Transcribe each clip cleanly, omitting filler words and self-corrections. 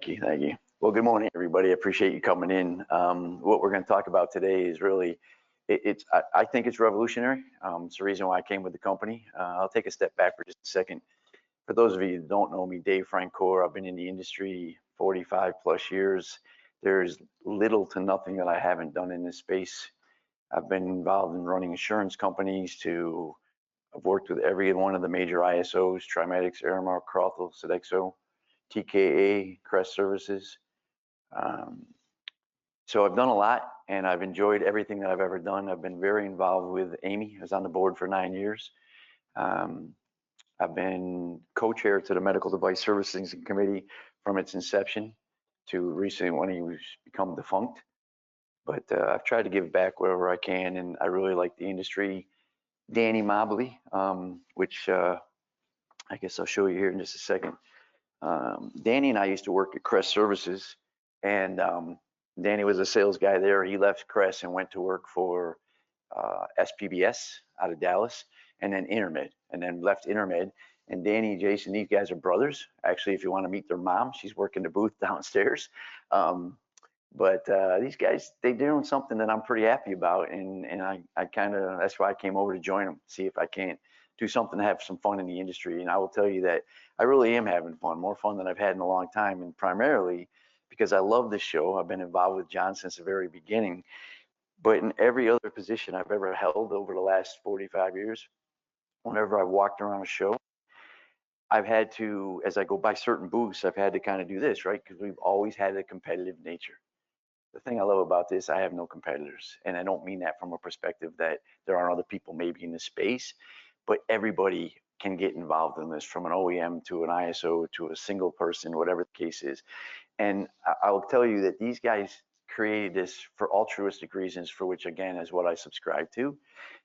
Thank you. Well, good morning, everybody. I appreciate you coming in. What we're going to talk about today is really, I think it's revolutionary. It's the reason why I came with the company. I'll take a step back for just a second. For those of you that don't know me, Dave Francoeur, I've been in the industry 45 plus years. There's little to nothing that I haven't done in this space. I've been involved in running insurance companies I've worked with every one of the major ISOs, Trimedics, Aramark, Crothall, Sodexo, TKA, Crest Services. So I've done a lot and I've enjoyed everything that I've ever done. I've been very involved with Amy. I was on the board for 9 years. I've been co-chair to the Medical Device Servicing Committee from its inception to recently when he was become defunct. But I've tried to give back wherever I can, and I really like the industry. Danny Mobley, which I guess I'll show you here in just a second. Danny and I used to work at Crest Services, and Danny was a sales guy there. He left Crest and went to work for SPBS out of Dallas, and then Intermed, and then left Intermed. And Danny and Jason, these guys are brothers. Actually, if you want to meet their mom, she's working the booth downstairs. But these guys, they're doing something that I'm pretty happy about, and I kind of, that's why I came over to join them, see if I can't do something to have some fun in the industry. And I will tell you that I really am having fun, more fun than I've had in a long time, and primarily because I love this show. I've been involved with John since the very beginning, but in every other position I've ever held over the last 45 years, whenever I've walked around a show, I've had to, as I go by certain booths, I've had to kind of do this, right? Because we've always had a competitive nature. The thing I love about this, I have no competitors. And I don't mean that from a perspective that there are other people maybe in the space, but everybody can get involved in this, from an OEM to an ISO to a single person, whatever the case is. And I will tell you that these guys created this for altruistic reasons, for which again is what I subscribe to.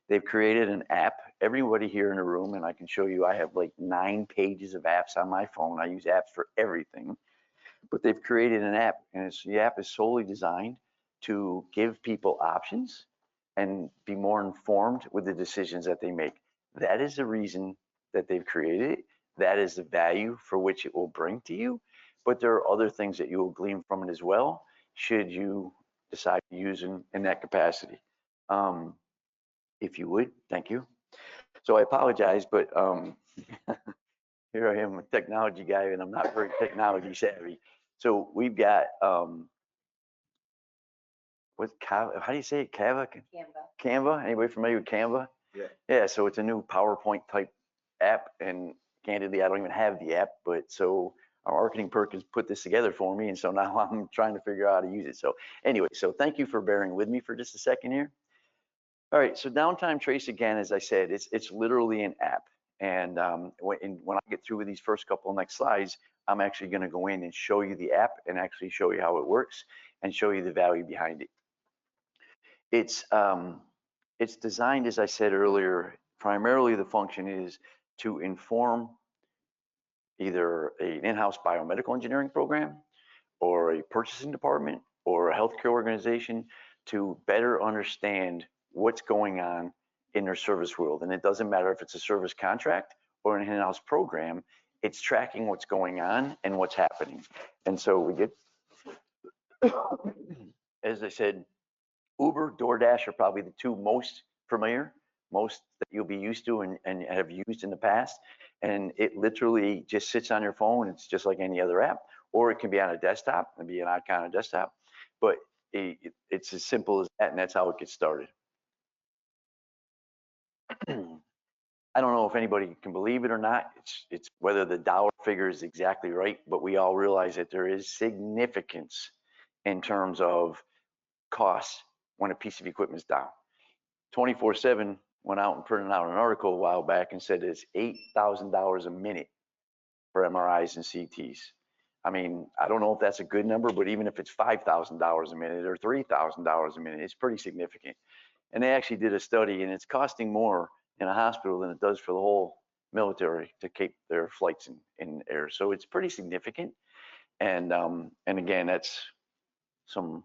They've created an app. Everybody here in the room, and I can show you, I have like 9 pages of apps on my phone. I use apps for everything. But they've created an app, and the app is solely designed to give people options and be more informed with the decisions that they make. That is the reason that they've created it. That is the value for which it will bring to you. But there are other things that you will glean from it as well, should you decide to use them in that capacity. If you would, thank you. So I apologize, but here I am, a technology guy, and I'm not very technology savvy. So we've got, how do you say it? Canva? Canva. Anybody familiar with Canva? Yeah. Yeah, so it's a new PowerPoint type app, and candidly, I don't even have the app, but so our marketing Perkins put this together for me, and so now I'm trying to figure out how to use it. So anyway, so thank you for bearing with me for just a second here. All right, so Downtime Trace, again, as I said, it's literally an app. And when I get through with these first couple of next slides, I'm actually going to go in and show you the app and actually show you how it works and show you the value behind it. It's designed, as I said earlier, primarily the function is to inform either an in-house biomedical engineering program or a purchasing department or a healthcare organization to better understand what's going on in their service world. And it doesn't matter if it's a service contract or an in-house program, it's tracking what's going on and what's happening. And so we get, as I said, Uber, DoorDash are probably the two most familiar, most that you'll be used to and have used in the past. And it literally just sits on your phone. It's just like any other app, or it can be on a desktop and be an icon on a desktop. But it's as simple as that, and that's how it gets started. I don't know if anybody can believe it or not. It's whether the dollar figure is exactly right, but we all realize that there is significance in terms of costs when a piece of equipment is down. 24/7 went out and printed out an article a while back and said it's $8,000 a minute for MRIs and CTs. I mean, I don't know if that's a good number, but even if it's $5,000 a minute or $3,000 a minute, it's pretty significant. And they actually did a study, and it's costing more in a hospital than it does for the whole military to keep their flights in air. So it's pretty significant. And again, that's some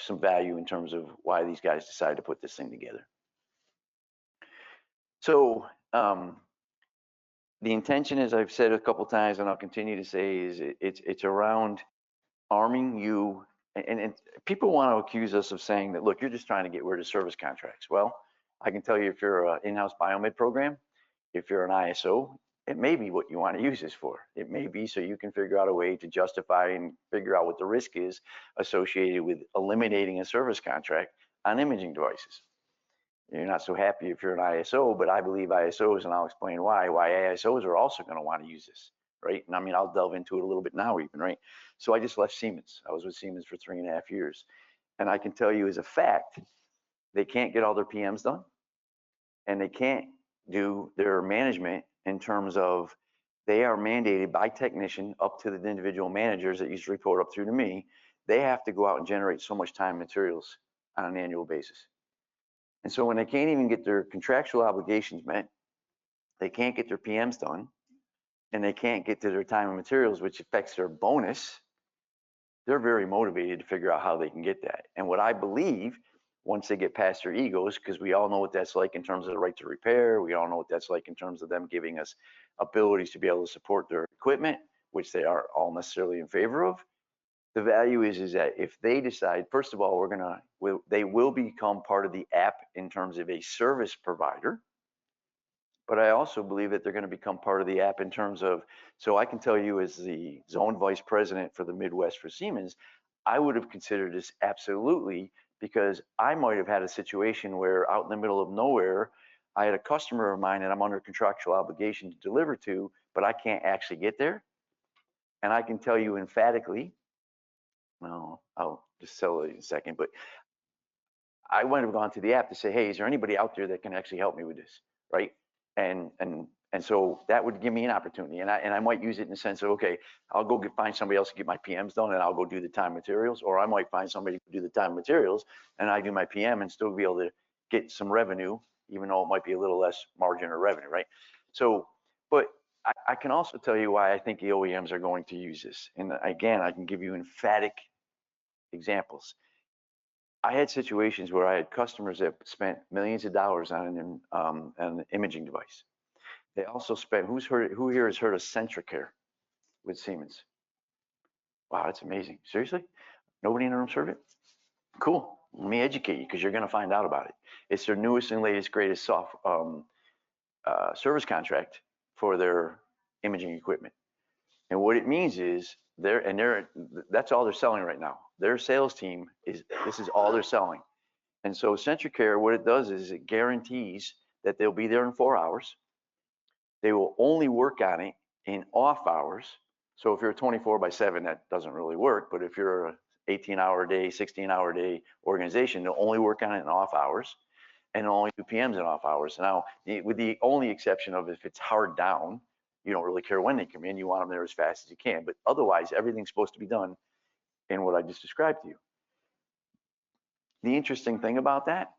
value in terms of why these guys decided to put this thing together. So the intention, as I've said a couple times, and I'll continue to say, is it's around arming you, and people want to accuse us of saying that, look, you're just trying to get rid of service contracts. Well, I can tell you, if you're an in-house biomed program, if you're an ISO, it may be what you want to use this for. It may be so you can figure out a way to justify and figure out what the risk is associated with eliminating a service contract on imaging devices. You're not so happy if you're an ISO, but I believe ISOs, and I'll explain why ISOs are also going to want to use this, right? And I mean, I'll delve into it a little bit now even, right? So I just left Siemens. I was with Siemens for 3.5 years. And I can tell you as a fact, they can't get all their PMs done, and they can't do their management in terms of, they are mandated by TechNation up to the individual managers that used to report up through to me. They have to go out and generate so much time and materials on an annual basis. And so when they can't even get their contractual obligations met, they can't get their PMs done, and they can't get to their time and materials, which affects their bonus, they're very motivated to figure out how they can get that. And what I believe, once they get past their egos, because we all know what that's like in terms of the right to repair, we all know what that's like in terms of them giving us abilities to be able to support their equipment, which they aren't all necessarily in favor of. The value is that if they decide, first of all, they will become part of the app in terms of a service provider. But I also believe that they're going to become part of the app in terms of, so I can tell you, as the zone vice president for the Midwest for Siemens, I would have considered this absolutely, because I might have had a situation where out in the middle of nowhere, I had a customer of mine that I'm under contractual obligation to deliver to, but I can't actually get there. And I can tell you emphatically, well, I'll just tell you in a second, but I might have gone to the app to say, hey, is there anybody out there that can actually help me with this, right? And so that would give me an opportunity, and I might use it in the sense of, okay, I'll go find somebody else to get my PMs done, and I'll go do the time materials, or I might find somebody to do the time materials, and I do my PM and still be able to get some revenue, even though it might be a little less margin or revenue, right? So, but I can also tell you why I think the OEMs are going to use this, and again, I can give you emphatic examples. I had situations where I had customers that spent millions of dollars on an imaging device. They also spent, who here has heard of Centricare with Siemens? Wow, that's amazing. Seriously? Nobody in the room heard it? Cool. Let me educate you, because you're going to find out about it. It's their newest and latest, greatest service contract for their imaging equipment. And what it means is that's all they're selling right now. Their sales team this is all they're selling. And so Centricare, what it does is it guarantees that they'll be there in 4 hours. They will only work on it in off hours. So if you're a 24/7, that doesn't really work. But if you're a 18-hour day, 16-hour day organization, they'll only work on it in off hours, and only do PMs in off hours. Now, with the only exception of if it's hard down, you don't really care when they come in. You want them there as fast as you can. But otherwise, everything's supposed to be done in what I just described to you. The interesting thing about that,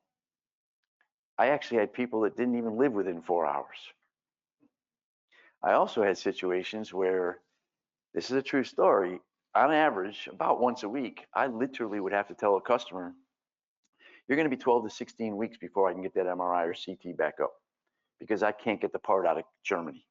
I actually had people that didn't even live within 4 hours. I also had situations where, this is a true story, on average, about once a week, I literally would have to tell a customer, you're going to be 12 to 16 weeks before I can get that MRI or CT back up, because I can't get the part out of Germany.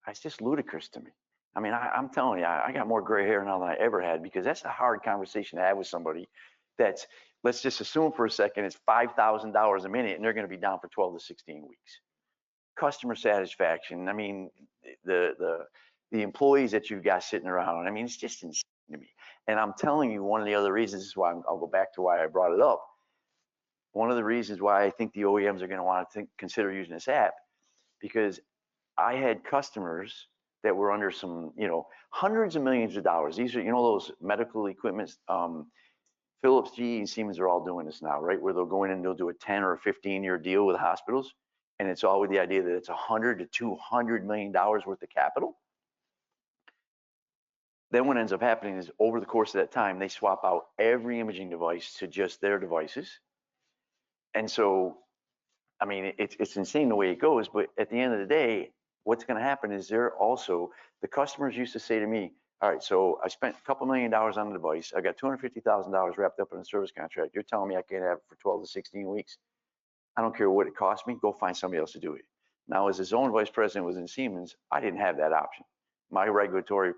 It's just ludicrous to me. I mean, I'm telling you, I got more gray hair now than I ever had, because that's a hard conversation to have with somebody that's, let's just assume for a second, it's $5,000 a minute and they're going to be down for 12 to 16 weeks. Customer satisfaction, I mean, the employees that you've got sitting around, I mean, it's just insane to me. And I'm telling you, one of the other reasons is why I'll go back to why I brought it up. One of the reasons why I think the OEMs are going to want to consider using this app, because I had customers that were under some, hundreds of millions of dollars. These are, those medical equipments. Philips, GE, and Siemens are all doing this now, right? Where they'll go in and they'll do a 10 or a 15-year deal with hospitals. And it's all with the idea that it's $100 to $200 million worth of capital. Then what ends up happening is, over the course of that time, they swap out every imaging device to just their devices. And so, I mean, it's insane the way it goes, but at the end of the day, what's going to happen is the customers used to say to me, all right, so I spent a couple $1 million on the device. I got $250,000 wrapped up in a service contract. You're telling me I can't have it for 12 to 16 weeks? I don't care what it costs me. Go find somebody else to do it. Now, as a zone vice president was in Siemens, I didn't have that option. My regulatory,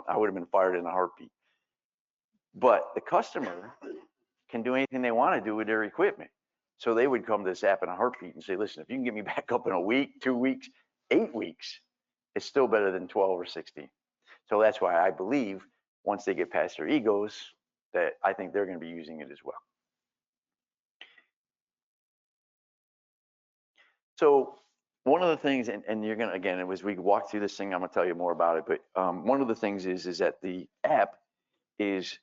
I would have been fired in a heartbeat. but the customer can do anything they want to do with their equipment. So they would come to this app in a heartbeat and say, listen, if you can get me back up in a week, 2 weeks, 8 weeks, it's still better than 12 or 16. So that's why I believe once they get past their egos, that I think they're going to be using it as well. So one of the things, and you're going to, again, as we walk through this thing, I'm going to tell you more about it, but one of the things is that the app is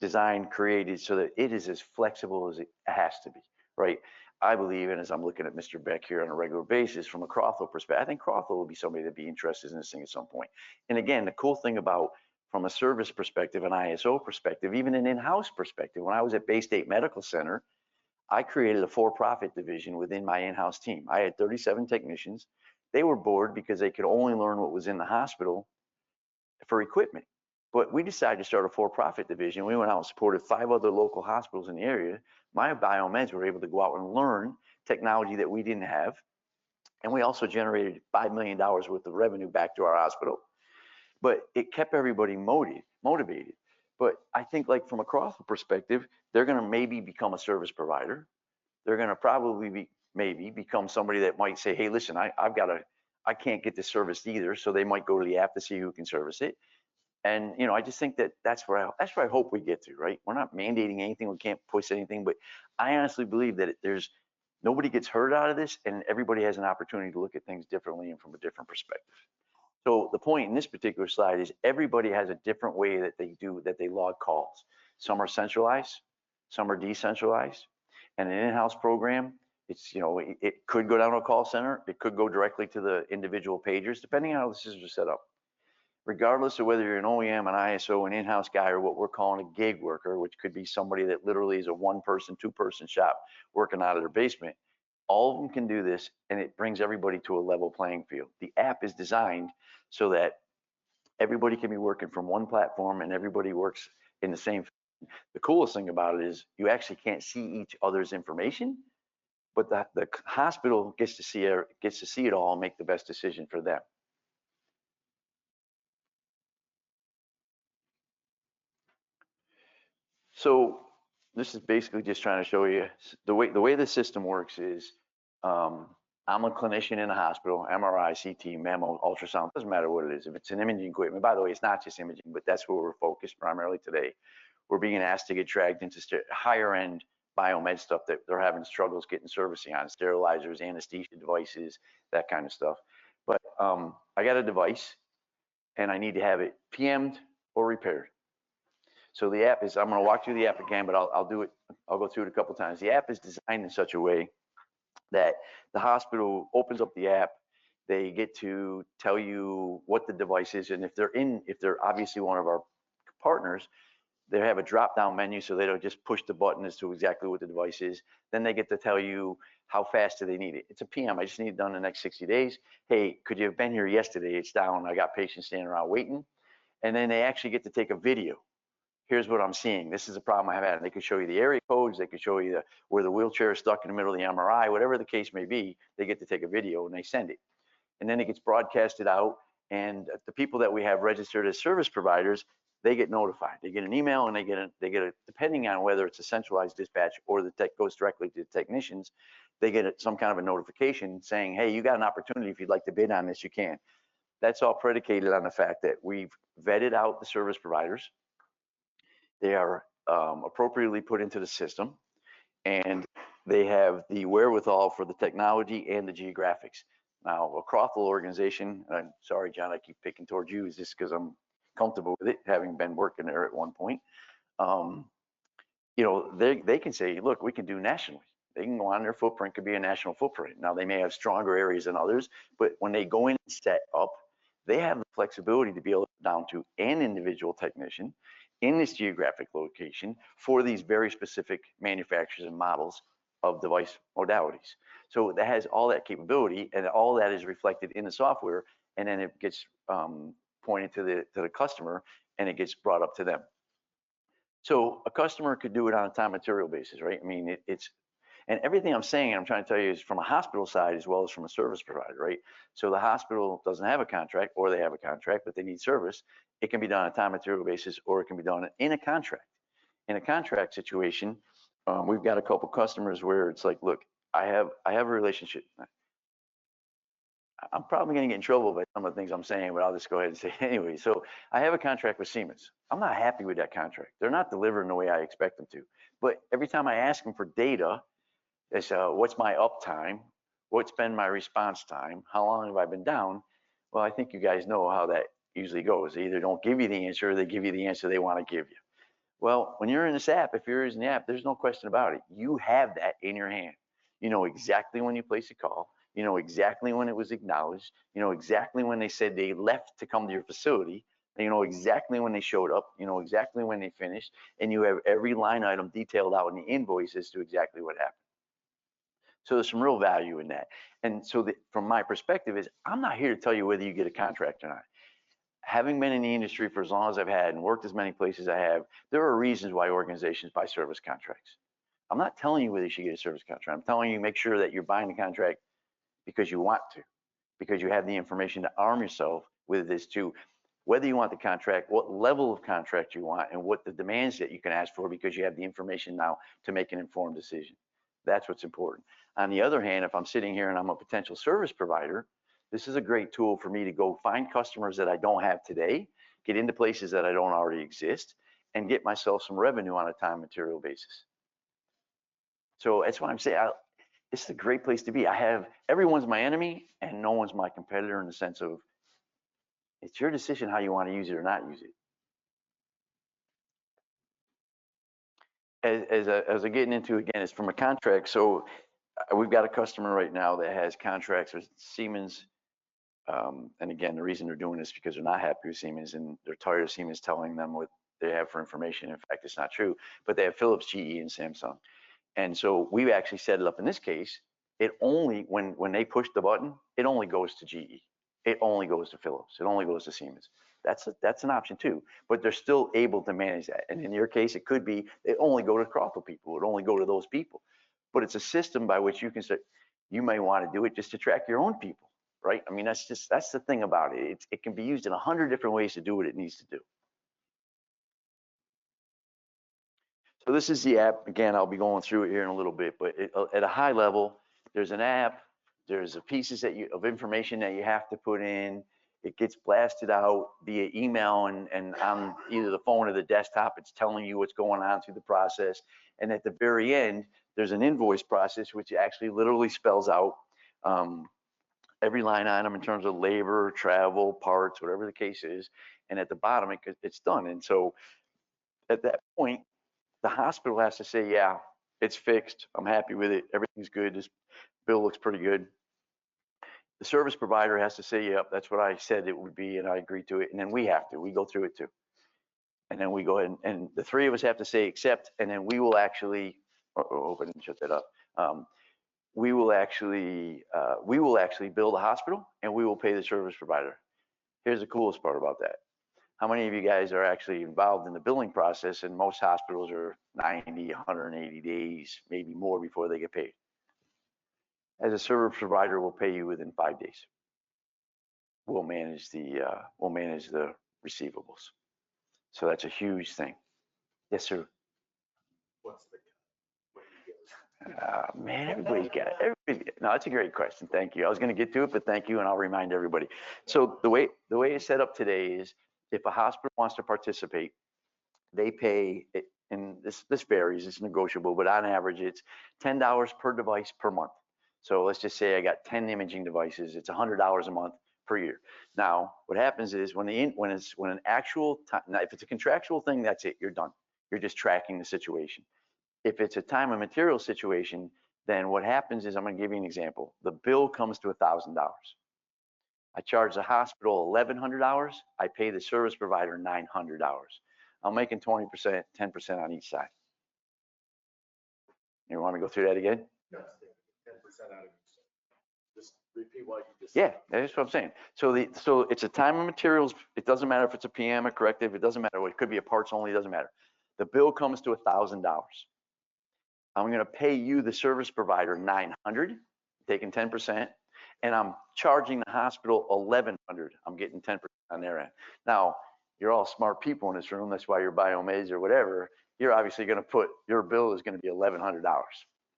designed, created so that it is as flexible as it has to be, right? I believe, and as I'm looking at Mr. Beck here on a regular basis from a Crothwell perspective, I think Crothwell will be somebody that'd be interested in this thing at some point. And again, the cool thing about from a service perspective, an ISO perspective, even an in-house perspective, when I was at Bay State Medical Center, I created a for-profit division within my in-house team. I had 37 technicians. They were bored because they could only learn what was in the hospital for equipment. But we decided to start a for-profit division. We went out and supported 5 other local hospitals in the area. My biomeds were able to go out and learn technology that we didn't have. And we also generated $5 million worth of revenue back to our hospital. But it kept everybody motivated. But I think like from a Crothwell perspective, they're going to maybe become a service provider. They're going to probably maybe become somebody that might say, hey, listen, I can't get this serviced either. So they might go to the app to see who can service it. And I just think that's where I hope we get to, right? We're not mandating anything, we can't push anything, but I honestly believe that nobody gets hurt out of this, and everybody has an opportunity to look at things differently and from a different perspective. So the point in this particular slide is everybody has a different way that they log calls. Some are centralized, some are decentralized, and an in-house program, it could go down to a call center, it could go directly to the individual pagers, depending on how the systems are set up. Regardless of whether you're an OEM, an ISO, an in-house guy, or what we're calling a gig worker, which could be somebody that literally is a 1-person, 2-person shop working out of their basement, all of them can do this, and it brings everybody to a level playing field. The app is designed so that everybody can be working from one platform and everybody works in the same. The coolest thing about it is you actually can't see each other's information, but the hospital gets to see it all and make the best decision for them. So this is basically just trying to show you the way the system works is I'm a clinician in a hospital, MRI, CT, mammo, ultrasound, doesn't matter what it is. If it's an imaging equipment, by the way, it's not just imaging, but that's where we're focused primarily today. We're being asked to get dragged into higher end biomed stuff that they're having struggles getting servicing on, sterilizers, anesthesia devices, that kind of stuff. But I got a device and I need to have it PM'd or repaired. So the app is, I'm going to walk through the app again, but I'll do it. I'll go through it a couple times. The app is designed in such a way that the hospital opens up the app. They get to tell you what the device is, and if they're obviously one of our partners, they have a drop-down menu, so they don't just push the button as to exactly what the device is. Then they get to tell you how fast do they need it. It's a PM. I just need it done in the next 60 days. Hey, could you have been here yesterday? It's down. I got patients standing around waiting. And then they actually get to take a video. Here's what I'm seeing. This is a problem I have had. And they could show you the area codes. They could show you where the wheelchair is stuck in the middle of the MRI, whatever the case may be. They get to take a video and they send it. And then it gets broadcasted out. And the people that we have registered as service providers, they get notified. They get an email and they get a depending on whether it's a centralized dispatch or the tech goes directly to the technicians, they get some kind of a notification saying, hey, you got an opportunity. If you'd like to bid on this, you can. That's all predicated on the fact that we've vetted out the service providers. They are appropriately put into the system, and they have the wherewithal for the technology and the geographics. Now, a Crothwell organization, and I'm sorry, John, I keep picking towards you, is just because I'm comfortable with it, having been working there at one point. They can say, look, we can do nationally. They can go on, their footprint could be a national footprint. Now, they may have stronger areas than others, but when they go in and set up, they have the flexibility to be able to go down to an individual technician in this geographic location for these very specific manufacturers and models of device modalities. So that has all that capability, and all that is reflected in the software, and then it gets pointed to the customer, and it gets brought up to them. So a customer could do it on a time material basis, right? I mean, and everything I'm saying, I'm trying to tell you, is from a hospital side as well as from a service provider, right? So the hospital doesn't have a contract, or they have a contract, but they need service. It can be done on a time material basis, or it can be done in a contract. In a contract situation, we've got a couple customers where it's like, look, I have a relationship. I'm probably going to get in trouble by some of the things I'm saying, but I'll just go ahead and say it anyway. So I have a contract with Siemens. I'm not happy with that contract. They're not delivering the way I expect them to. But every time I ask them for data, it's what's my uptime? What's been my response time? How long have I been down? Well, I think you guys know how that usually goes. They either don't give you the answer or they give you the answer they want to give you. Well, when you're in this app, if you're using the app, there's no question about it. You have that in your hand. You know exactly when you place a call. You know exactly when it was acknowledged. You know exactly when they said they left to come to your facility. And you know exactly when they showed up. You know exactly when they finished. And you have every line item detailed out in the invoice as to exactly what happened. So there's some real value in that. And so from my perspective is, I'm not here to tell you whether you get a contract or not. Having been in the industry for as long as I've had and worked as many places I have, there are reasons why organizations buy service contracts. I'm not telling you whether you should get a service contract. I'm telling you make sure that you're buying the contract because you want to, because you have the information to arm yourself with this too. Whether you want the contract, what level of contract you want, and what the demands that you can ask for, because you have the information now to make an informed decision. That's what's important. On the other hand, if I'm sitting here and I'm a potential service provider, this is a great tool for me to go find customers that I don't have today, get into places that I don't already exist, and get myself some revenue on a time material basis. So that's why I'm saying it's a great place to be. Everyone's my enemy and no one's my competitor, in the sense of it's your decision how you want to use it or not use it. As I'm getting into, again, it's from a contract. So we've got a customer right now that has contracts with Siemens. And again, the reason they're doing this is because they're not happy with Siemens and they're tired of Siemens telling them what they have for information. In fact, it's not true, but they have Philips, GE, and Samsung. And so we've actually set it up in this case. It only, when they push the button, it only goes to GE. It only goes to Philips. It only goes to Siemens. That's an option too, but they're still able to manage that. And in your case, it could be they only go to Crawford people. It only go to those people. But it's a system by which you can say, you may want to do it just to track your own people, right? I mean, that's the thing about it. It can be used in 100 different ways to do what it needs to do. So this is the app. Again, I'll be going through it here in a little bit, but at a high level, there's an app. There's pieces of information that you have to put in. It gets blasted out via email and on either the phone or the desktop. It's telling you what's going on through the process. And at the very end, there's an invoice process, which actually literally spells out every line item in terms of labor, travel, parts, whatever the case is. And at the bottom, it's done. And so at that point, the hospital has to say, yeah, it's fixed. I'm happy with it. Everything's good. This bill looks pretty good. The service provider has to say, yep, that's what I said it would be, and I agree to it. And then we go through it too. And then we go ahead and the three of us have to say accept, and then we will actually, open and shut that up. We will actually bill the hospital and we will pay the service provider. Here's the coolest part about that. How many of you guys are actually involved in the billing process? And most hospitals are 90, 180 days, maybe more before they get paid. As a service provider, we'll pay you within 5 days. We'll manage the receivables. So that's a huge thing. Yes, sir. What's the Man, everybody's got it. No, that's a great question. Thank you. I was going to get to it, but thank you, and I'll remind everybody. So the way it's set up today is, if a hospital wants to participate, they pay, and this varies, it's negotiable, but on average, it's $10 per device per month. So let's just say I got 10 imaging devices, it's $100 a month per year. Now, what happens is when an actual time, now if it's a contractual thing, that's it, you're done. You're just tracking the situation. If it's a time and material situation, then what happens is, I'm going to give you an example. The bill comes to $1,000. I charge the hospital $1,100. I pay the service provider $900. I'm making 20%, 10% on each side. You want me to go through that again? No, 10% out of each side. Just repeat what you just Yeah, said. that's what I'm saying. So it's a time and materials. It doesn't matter if it's a PM or corrective. It doesn't matter. It could be a parts only. It doesn't matter. The bill comes to $1,000. I'm going to pay you, the service provider, $900, taking 10%, and I'm charging the hospital $1,100. I'm getting 10% on their end. Now, you're all smart people in this room. That's why you're biomeds or whatever. You're obviously going to put, your bill is going to be $1,100,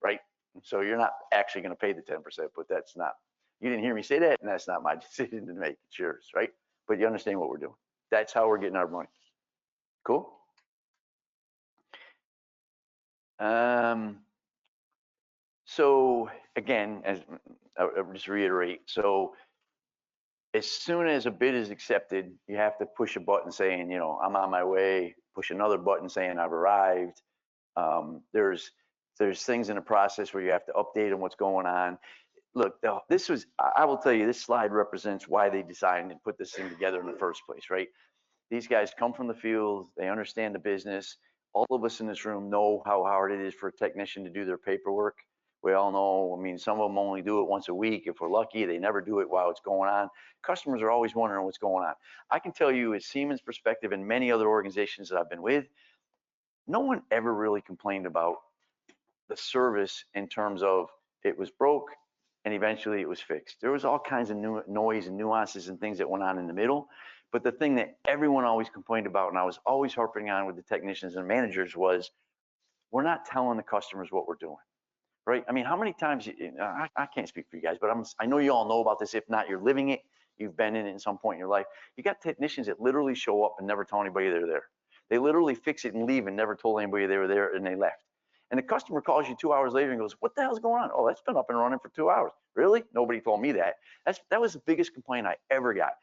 right? So you're not actually going to pay the 10%, but that's not, you didn't hear me say that, and that's not my decision to make. It's yours, right? But you understand what we're doing. That's how we're getting our money. Cool? So again, as I'll just reiterate, so as soon as a bid is accepted, you have to push a button saying, you know, I'm on my way, push another button saying I've arrived. There's things in the process where you have to update on what's going on. Look, this was, I will tell you, this slide represents why they designed and put this thing together in the first place, right? These guys come from the field, they understand the business. All of us in this room know how hard it is for a technician to do their paperwork. We all know, I mean, some of them only do it once a week. If we're lucky, they never do it while it's going on. Customers are always wondering what's going on. I can tell you, as Siemens perspective and many other organizations that I've been with, no one ever really complained about the service in terms of it was broke and eventually it was fixed. There was all kinds of new noise and nuances and things that went on in the middle. But the thing that everyone always complained about, and I was always harping on with the technicians and managers, was we're not telling the customers what we're doing, right? I mean, how many times, I can't speak for you guys, but I know you all know about this. If not, you're living it. You've been in it at some point in your life. You got technicians that literally show up and never tell anybody they're there. They literally fix it and leave and never told anybody they were there, and they left. And the customer calls you 2 hours later and goes, what the hell's going on? Oh, that's been up and running for 2 hours. Really? Nobody told me that. That was the biggest complaint I ever got.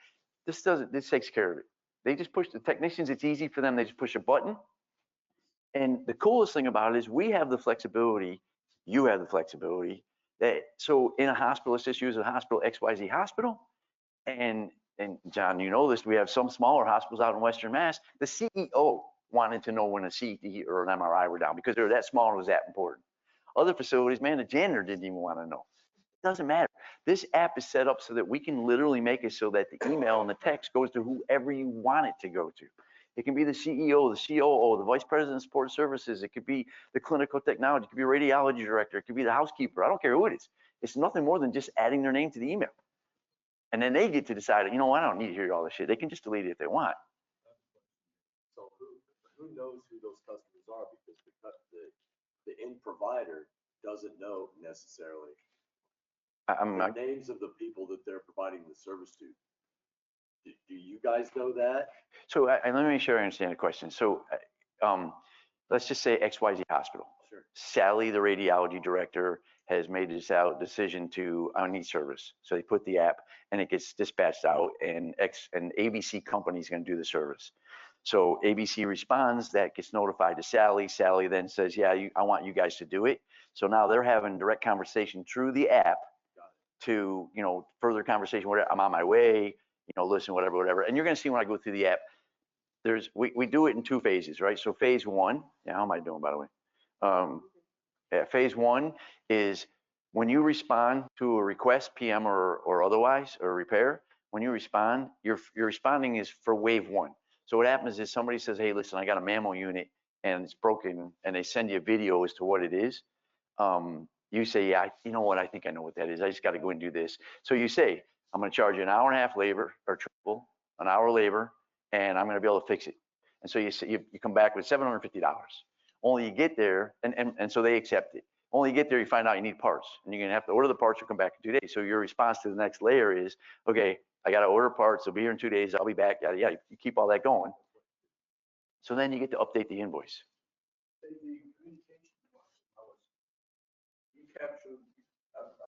This takes care of it. They just push the technicians. It's easy for them. They just push a button. And the coolest thing about it is we have the flexibility. You have the flexibility. So in a hospital, let's just use a hospital, XYZ hospital. And John, you know this, we have some smaller hospitals out in Western Mass. The CEO wanted to know when a CT or an MRI were down because they're that small and it was that important. Other facilities, man, the janitor didn't even want to know. It doesn't matter. This app is set up so that we can literally make it so that the email and the text goes to whoever you want it to go to. It can be the CEO, the COO, the vice president of support services. It could be the clinical technology. It could be a radiology director. It could be the housekeeper. I don't care who it is. It's nothing more than just adding their name to the email. And then they get to decide, you know what, I don't need to hear all this shit. They can just delete it if they want. So who knows who those customers are, because the end provider doesn't know necessarily the names of the people that they're providing the service to. Do you guys know that? So let me make sure I understand the question. So let's just say XYZ Hospital. Sure. Sally, the radiology director, has made this decision to, I need service. So they put the app and it gets dispatched out, and ABC company is going to do the service. So ABC responds, that gets notified to Sally. Sally then says, yeah, I want you guys to do it. So now they're having direct conversation through the app to, you know, further conversation, whatever, I'm on my way, you know, listen, whatever. And you're going to see when I go through the app, we do it in 2 phases, right? So phase 1, yeah, how am I doing, by the way? Phase 1 is when you respond to a request, PM or otherwise, or repair, when you respond, you're responding is for wave 1. So what happens is somebody says, hey, listen, I got a mammo unit and it's broken, and they send you a video as to what it is. You say, yeah, you know what, I think I know what that is. I just got to go and do this. So you say, I'm going to charge you an hour and a half labor, or triple, an hour labor, and I'm going to be able to fix it. And so you come back with $750. Only you get there, and so they accept it. Only you get there, you find out you need parts, and you're going to have to order the parts or come back in 2 days. So your response to the next layer is, okay, I got to order parts. They'll be here in 2 days. I'll be back. Yeah, you keep all that going. So then you get to update the invoice. I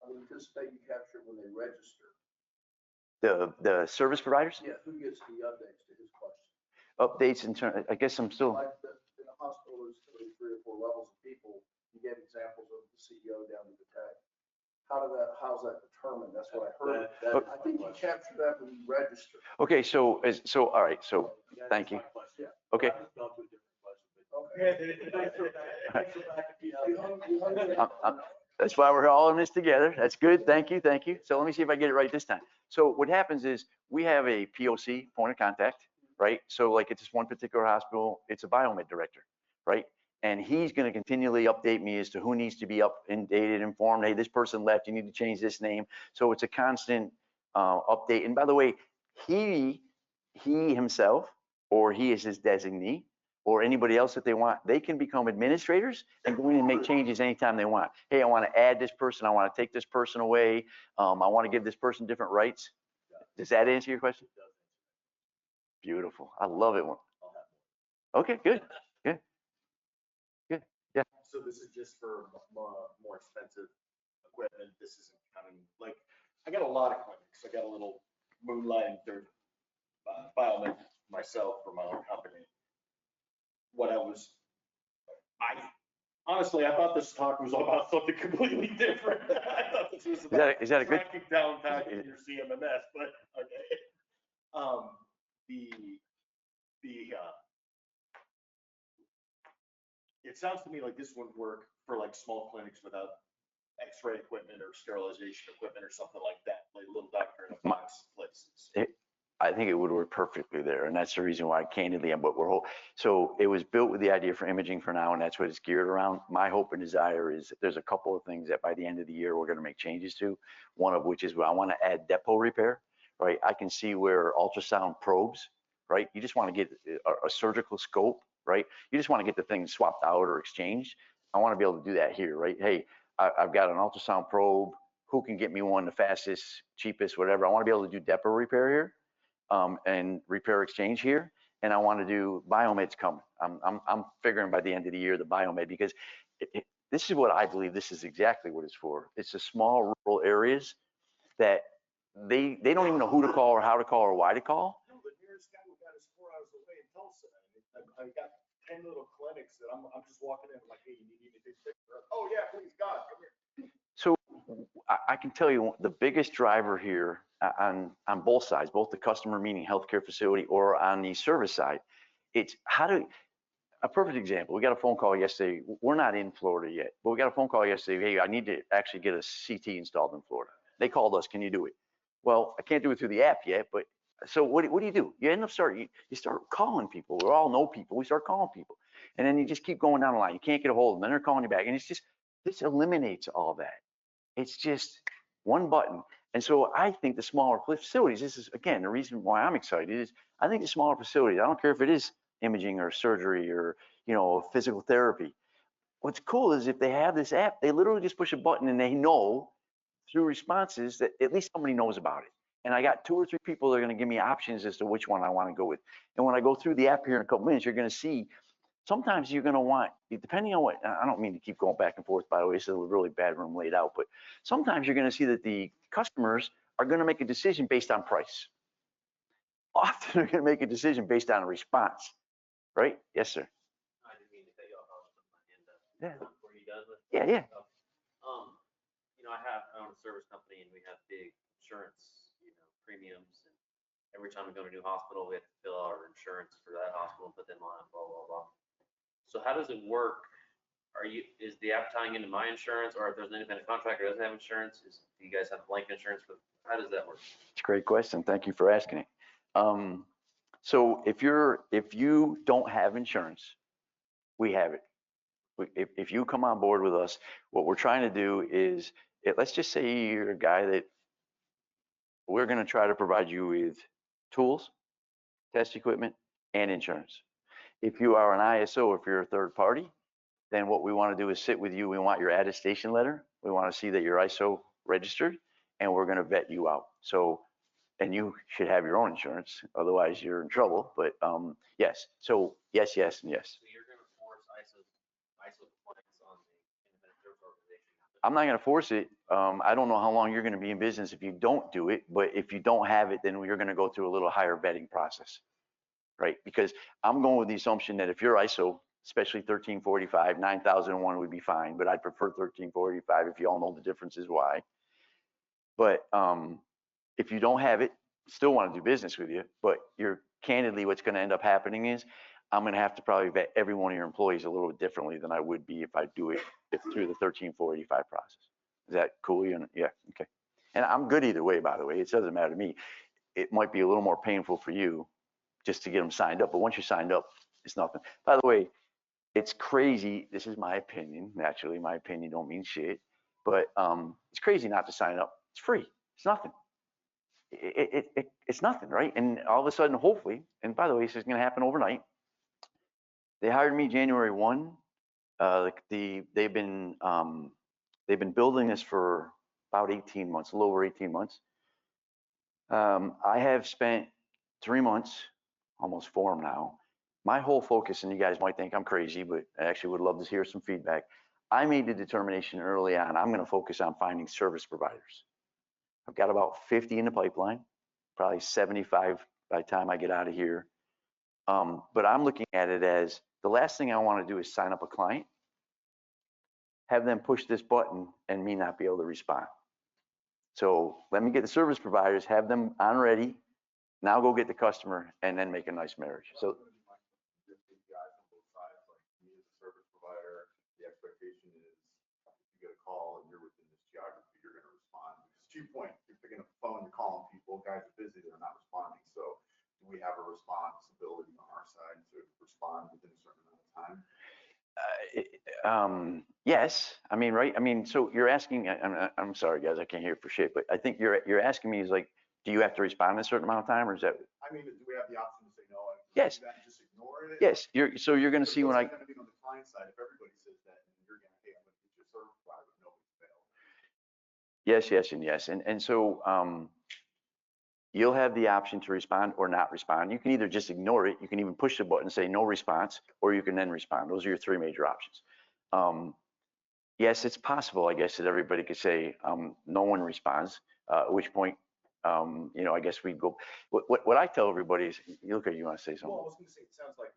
would anticipate you capture when they register. The service providers? Yeah, who gets the updates to his question? Updates in turn, I guess I'm still. Like in a hospital, there's 3 or 4 levels of people. You gave examples of the CEO down to the tech. How's that determined? That's what I heard. I think you capture that when you register. Okay, so all right, so thank you. Okay. That's why we're all in this together. That's good. Thank you. So let me see if I get it right this time. So what happens is we have a POC, point of contact, right? So like it's just one particular hospital, it's a biomed director, right? And he's going to continually update me as to who needs to be updated, informed. Hey, this person left. You need to change this name. So it's a constant update. And by the way, he himself or he is his designee, or anybody else that they want, they can become administrators and go in and make changes anytime they want. Hey, I want to add this person. I want to take this person away. I want to give this person different rights. Does that answer your question? Beautiful. I love it. Okay, good. Good. Good. Yeah. So this is just for more expensive equipment. This isn't counting, like, I got a lot of clinics. I got a little moonlighting through biomed myself for my own company. Honestly, I thought this talk was about something completely different. I thought this was about Is that a good? tracking down packing your CMMS, but okay. It sounds to me like this wouldn't work for like small clinics without X-ray equipment or sterilization equipment or something like that, like little doctor in a box places. I think it would work perfectly there, and that's the reason why candidly, so it was built with the idea for imaging for now, and that's what it's geared around. My hope and desire is there's a couple of things that by the end of the year we're going to make changes to. One of which is I want to add depot repair, right? I can see where ultrasound probes, right? You just want to get a surgical scope, right? You just want to get the thing swapped out or exchanged. I want to be able to do that here, right? Hey, I've got an ultrasound probe. Who can get me one the fastest, cheapest, whatever? I want to be able to do depot repair here. And repair exchange here, and I want to do biomeds coming. I'm figuring by the end of the year the biomed, because this is what I believe this is exactly what it's for. It's the small rural areas that they don't even know who to call or how to call or why to call. No, the nearest guy we got is 4 hours away in Tulsa. I got 10 little clinics that I'm just walking in, I'm like, hey, you need anything fixed? Oh yeah, please, God, come here. So I can tell you the biggest driver here on both sides, both the customer, meaning healthcare facility, or on the service side, it's a perfect example. We got a phone call yesterday. We're not in Florida yet, but we got a phone call yesterday. Hey, I need to actually get a CT installed in Florida. They called us. Can you do it? Well, I can't do it through the app yet, but so what do you do? You end up you start calling people. We all know people. We start calling people, and then you just keep going down the line. You can't get a hold of them. Then they're calling you back, and this eliminates all that. It's just one button. And so I think the smaller facilities, this is, again, the reason why I'm excited is I think the smaller facilities, I don't care if it is imaging or surgery or, physical therapy. What's cool is if they have this app, they literally just push a button and they know through responses that at least somebody knows about it. And I got 2 or 3 people that are going to give me options as to which one I want to go with. And when I go through the app here in a couple minutes, you're going to see sometimes you're going to want, depending on what, I don't mean to keep going back and forth, by the way, it's a really bad room laid out, but sometimes you're going to see that the customers are going to make a decision based on price. Often they're going to make a decision based on a response, right? Yes, sir. I didn't mean to cut you off. I was putting my hand up. Yeah. Were you done with? Yeah. I own a service company and we have big insurance, premiums, and every time we go to a new hospital, we have to fill out our insurance for that hospital, put them on, blah, blah, blah. So how does it work? Is the app tying into my insurance, or if there's an independent contractor that doesn't have insurance, do you guys have blanket insurance? How does that work? It's a great question. Thank you for asking it. So if you don't have insurance, we have it. If you come on board with us, what we're trying to do is, let's just say you're a guy that we're going to try to provide you with tools, test equipment, and insurance. If you are an ISO, if you're a third party, then what we want to do is sit with you. We want your attestation letter. We want to see that you're ISO registered, and we're going to vet you out. So, and you should have your own insurance, otherwise you're in trouble. But yes, so yes, and yes. So you're going to force ISO compliance on the independent service organization? I'm not going to force it. I don't know how long you're going to be in business if you don't do it, but if you don't have it, then you're going to go through a little higher vetting process, right? Because I'm going with the assumption that if you're ISO, especially 1345, 9001 would be fine, but I'd prefer 1345 if you all know the differences why. But if you don't have it, still want to do business with you, but candidly, what's going to end up happening is I'm going to have to probably vet every one of your employees a little bit differently than I would be if I do it through the 13485 process. Is that cool? Yeah, okay. And I'm good either way, by the way. It doesn't matter to me. It might be a little more painful for you just to get them signed up, but once you're signed up, it's nothing. By the way, it's crazy. This is my opinion. Naturally, my opinion don't mean shit, but it's crazy not to sign up. It's free. It's nothing. it's nothing, right? And all of a sudden, hopefully, and by the way, this is going to happen overnight. They hired me January 1. They've been building this for about 18 months, a little over 18 months. I have spent 3 months, almost 4 now. My whole focus, and you guys might think I'm crazy, but I actually would love to hear some feedback. I made the determination early on, I'm going to focus on finding service providers. I've got about 50 in the pipeline, probably 75 by the time I get out of here. But I'm looking at it as the last thing I want to do is sign up a client, have them push this button, and me not be able to respond. So let me get the service providers, have them on ready, now go get the customer, and then make a nice marriage. So The expectation is you get a call and you're within this geography, you're going to respond. To your point, you're picking up the phone, you're calling people, guys are busy, they're not responding. So do we have a responsibility on our side to respond within a certain amount of time? Yes, I mean, right? I mean, so you're asking, I'm sorry guys, I can't hear for shit, but I think you're asking me is like, do you have to respond in a certain amount of time, or is that? I mean, do we have the option to say no? Yes. Just ignore it? Yes, so you're going to see when I. On the client side, if everybody says that, and you're going to, hey, I'm going to get you a service provider, but nobody's failed. Yes, yes, and yes, and so you'll have the option to respond or not respond. You can either just ignore it, you can even push the button and say no response, or you can then respond. Those are your 3 major options. Yes, it's possible, I guess, that everybody could say no one responds, at which point, you know, I guess we'd go. What I tell everybody is, you look at, you want to say something? Well, I was going to say, it sounds like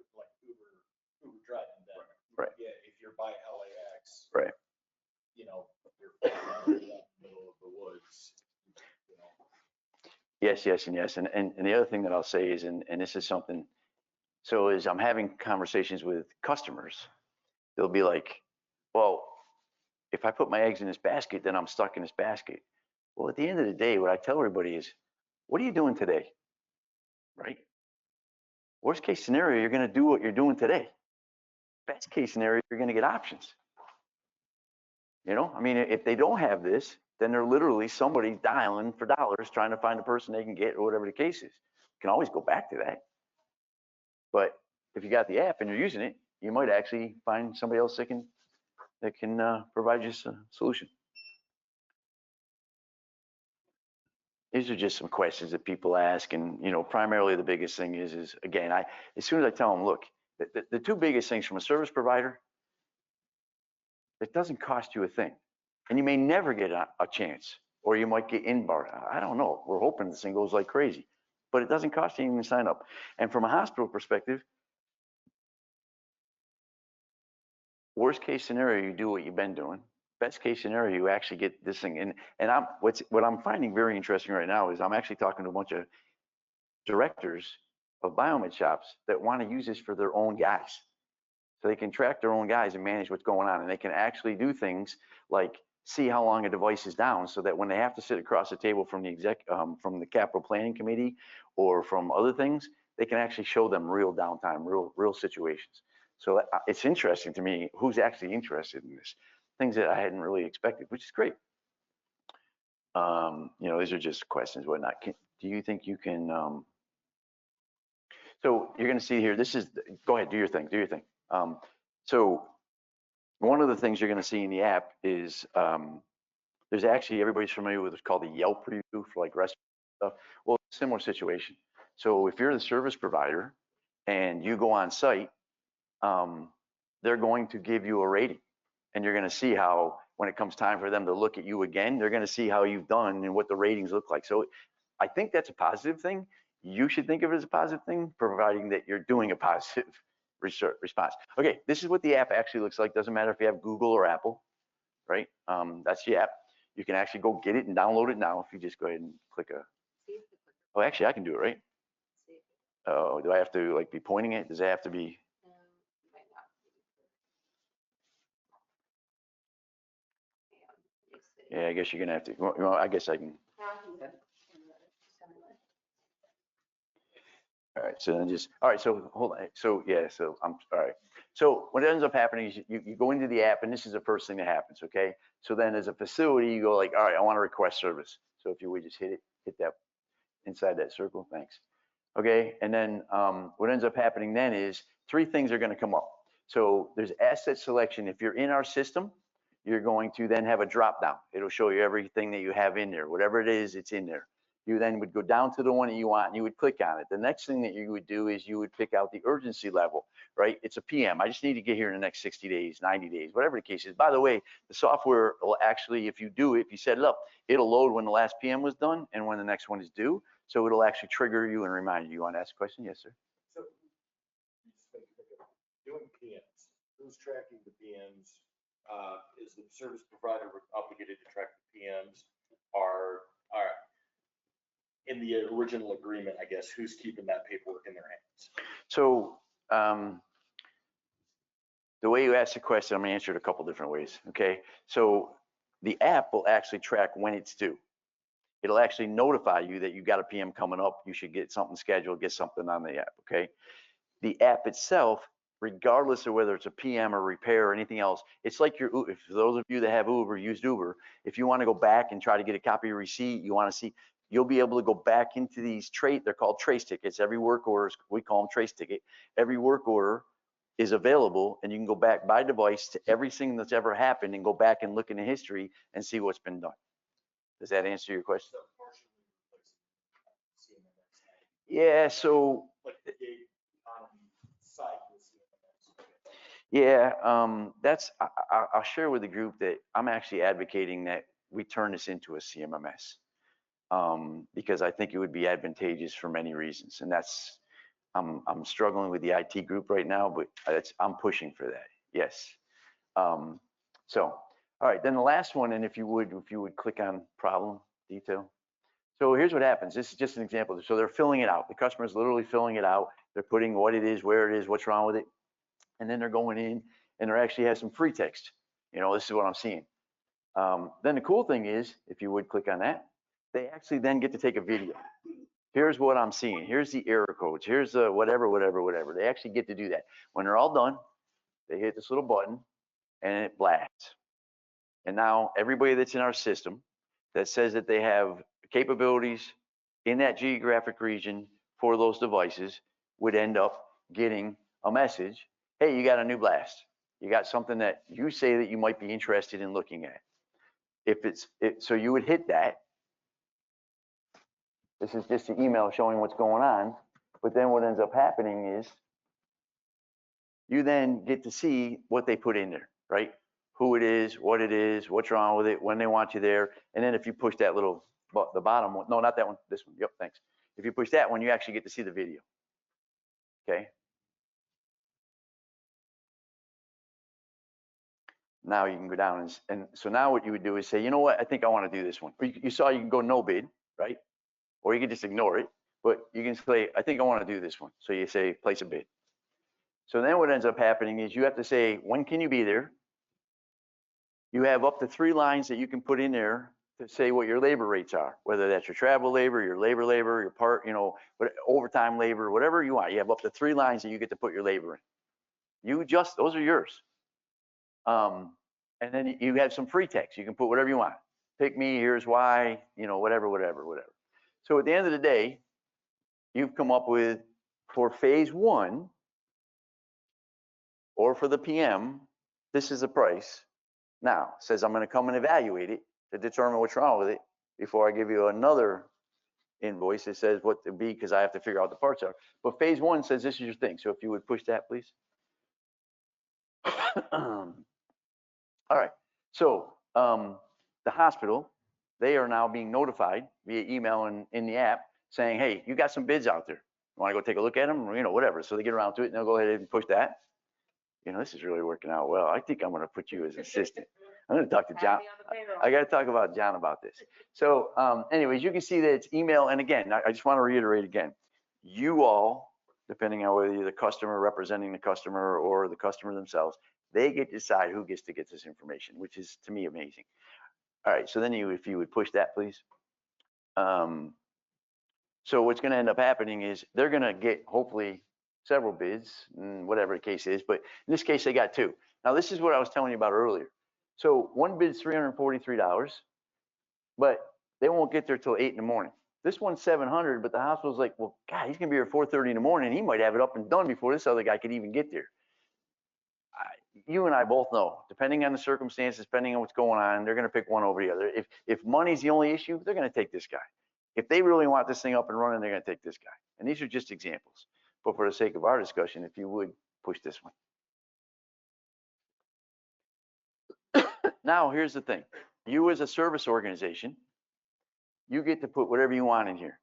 Uber driving that. Right. Yeah, if you're by LAX. Right. You know, you're in the middle of the woods. You know. Yes, yes, and yes, and the other thing that I'll say is, and this is something, so as I'm having conversations with customers, they'll be like, well, if I put my eggs in this basket, then I'm stuck in this basket. Well, at the end of the day, what I tell everybody is, what are you doing today? Right? Worst case scenario, you're going to do what you're doing today. Best case scenario, you're going to get options. You know, I mean, if they don't have this, then they're literally somebody dialing for dollars, trying to find a person they can get, or whatever the case is. You can always go back to that. But if you got the app and you're using it, you might actually find somebody else that can provide you a solution. These are just some questions that people ask, and you know, primarily the biggest thing is again, as soon as I tell them, look, the 2 biggest things from a service provider, it doesn't cost you a thing, and you may never get a chance, or you might get inbound. I don't know. We're hoping this thing goes like crazy, but it doesn't cost you anything to sign up. And from a hospital perspective, worst case scenario, you do what you've been doing. Best case scenario, you actually get this thing. And what I'm finding very interesting right now is I'm actually talking to a bunch of directors of biomed shops that want to use this for their own guys. So they can track their own guys and manage what's going on. And they can actually do things like see how long a device is down, so that when they have to sit across the table from the capital planning committee or from other things, they can actually show them real downtime, real situations. So it's interesting to me who's actually interested in this. Things that I hadn't really expected, which is great. You know, these are just questions, whatnot. Do you think you can? So you're going to see here. This is. Go ahead, do your thing. Do your thing. So one of the things you're going to see in the app is there's actually, everybody's familiar with what's called the Yelp review for like restaurant stuff. Well, similar situation. So if you're the service provider and you go on site, they're going to give you a rating. And you're going to see how, when it comes time for them to look at you again, they're going to see how you've done and what the ratings look like. So I think that's a positive thing. You should think of it as a positive thing, providing that you're doing a positive response. Okay, this is what the app actually looks like. Doesn't matter if you have Google or Apple, right? That's the app. You can actually go get it and download it now if you just go ahead and click a. Oh, actually, I can do it, right? Oh, do I have to like be pointing it? Does it have to be? Yeah, I guess you're gonna have to. Well, I guess I can. All right, so then all right, so hold on. So yeah, so all right. So what ends up happening is you go into the app, and this is the first thing that happens, okay? So then as a facility, you go like, all right, I want to request service. So if you would just hit that, inside that circle, thanks. Okay, and then what ends up happening then is 3 things are gonna come up. So there's asset selection. If you're in our system, you're going to then have a drop down. It'll show you everything that you have in there. Whatever it is, it's in there. You then would go down to the one that you want and you would click on it. The next thing that you would do is you would pick out the urgency level, right? It's a PM. I just need to get here in the next 60 days, 90 days, whatever the case is. By the way, the software will actually, if you do it, if you set it up, it'll load when the last PM was done and when the next one is due. So it'll actually trigger you and remind you. You want to ask a question? Yes, sir. So, doing PMs, who's tracking the PMs? Is the service provider obligated to track the PMs? Are in the original agreement, I guess, who's keeping that paperwork in their hands? So the way you asked the question, I'm gonna answer it a couple different ways, okay? So the app will actually track when it's due. It'll actually notify you that you got a PM coming up, you should get something scheduled, get something on the app, okay? The app itself, regardless of whether it's a PM or repair or anything else, it's like your, if those of you that have Uber, used Uber, if you wanna go back and try to get a copy of receipt, you wanna see, you'll be able to go back into these they're called trace tickets. Every work order, we call them trace ticket. Every work order is available and you can go back by device to everything that's ever happened and go back and look in the history and see what's been done. Does that answer your question? Yeah, so. Yeah, I'll share with the group that I'm actually advocating that we turn this into a CMMS. Because I think it would be advantageous for many reasons. And that's, I'm struggling with the IT group right now, but I'm pushing for that, yes. So, all right, then the last one, and if you would click on problem detail. So here's what happens. This is just an example. So they're filling it out. The customer's literally filling it out. They're putting what it is, where it is, what's wrong with it. And then they're going in and they're actually has some free text. You know, this is what I'm seeing. Then the cool thing is, if you would click on that, they actually then get to take a video. Here's what I'm seeing. Here's the error codes. Here's the whatever. They actually get to do that. When they're all done, they hit this little button and it blasts. And now everybody that's in our system that says that they have capabilities in that geographic region for those devices would end up getting a message. Hey, you got a new blast. You got something that you say that you might be interested in looking at. So you would hit that. This is just an email showing what's going on. But then what ends up happening is you then get to see what they put in there, right? Who it is, what's wrong with it, when they want you there. And then if you push that little, the bottom one, no, not that one, this one. Yep, thanks. If you push that one, you actually get to see the video. Okay. Now you can go down and so now what you would do is say, you know what, I think I want to do this one. You saw you can go no bid, right? Or you can just ignore it, but you can say, I think I want to do this one. So you say, place a bid. So then what ends up happening is you have to say, when can you be there? You have up to 3 lines that you can put in there to say what your labor rates are, whether that's your travel labor, your labor, your part, you know, overtime labor, whatever you want. You have up to 3 lines that you get to put your labor in. Those are yours. And then you have some free text. You can put whatever you want. Pick me, here's why, you know, whatever. So at the end of the day, you've come up with, for phase 1, or for the PM, this is the price. Now, it says I'm gonna come and evaluate it to determine what's wrong with it before I give you another invoice that says what to be, because I have to figure out the parts are. But phase 1 says this is your thing. So if you would push that, please. All right, so the hospital, they are now being notified via email and in the app saying, hey, you got some bids out there. You wanna go take a look at them, or, you know, whatever. So they get around to it and they'll go ahead and push that. You know, this is really working out well. I think I'm gonna put you as assistant. I'm gonna talk to John. I gotta talk about John about this. So anyways, you can see that it's email. And again, I just wanna reiterate again, you all, depending on whether you're the customer representing the customer or the customer themselves, they get to decide who gets to get this information, which is to me amazing. All right, so then if you would push that, please. So what's gonna end up happening is they're gonna get hopefully several bids, whatever the case is, but in this case they got 2. Now this is what I was telling you about earlier. So one bid's $343, but they won't get there till 8 in the morning. This one's 700, but the hospital's like, well, God, he's gonna be here at 4:30 in the morning. He might have it up and done before this other guy could even get there. You and I both know, depending on the circumstances, depending on what's going on, they're gonna pick one over the other. If money's the only issue, they're gonna take this guy. If they really want this thing up and running, they're gonna take this guy. And these are just examples. But for the sake of our discussion, if you would push this one. Now, here's the thing. You as a service organization, you get to put whatever you want in here.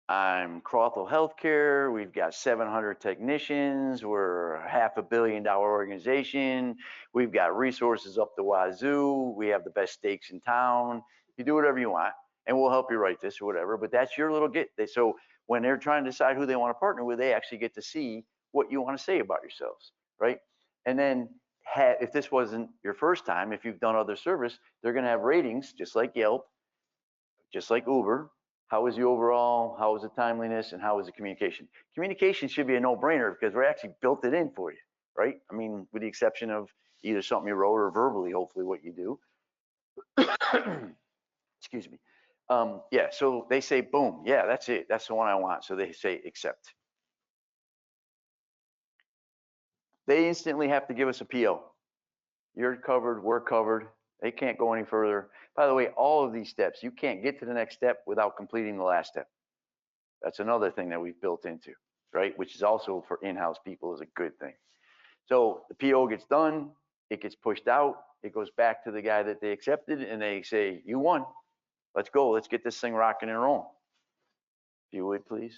I'm Crothall Healthcare. We've got 700 technicians. We're a $500 million organization. We've got resources up the wazoo. We have the best steaks in town. You do whatever you want, and we'll help you write this or whatever. But that's your little get. So when they're trying to decide who they want to partner with, they actually get to see what you want to say about yourselves, right? And then if this wasn't your first time, if you've done other service, they're going to have ratings just like Yelp, just like Uber. How is the overall, how is the timeliness, and how is the communication? Communication should be a no-brainer because we actually built it in for you, right? I mean, with the exception of either something you wrote or verbally, hopefully what you do. Excuse me. Yeah, so they say, boom, yeah, that's it. That's the one I want. So they say accept. They instantly have to give us a PO. You're covered, we're covered. They can't go any further. By the way, all of these steps, you can't get to the next step without completing the last step. That's another thing that we've built into, right? Which is also for in-house people is a good thing. So the PO gets done, it gets pushed out, it goes back to the guy that they accepted, and they say, you won. Let's go, let's get this thing rocking and rolling. If you would, please.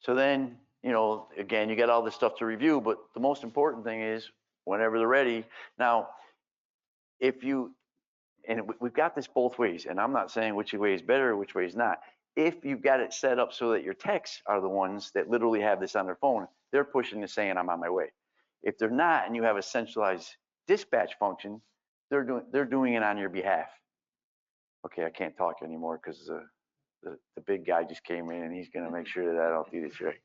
So then, you know, again, you got all this stuff to review, but the most important thing is whenever they're ready. Now, if you, and we've got this both ways, and I'm not saying which way is better or which way is not. If you've got it set up so that your techs are the ones that literally have this on their phone, they're pushing this saying, I'm on my way. If they're not, and you have a centralized dispatch function, they're doing it on your behalf. Okay, I can't talk anymore because the big guy just came in and he's gonna make sure that I don't do this right.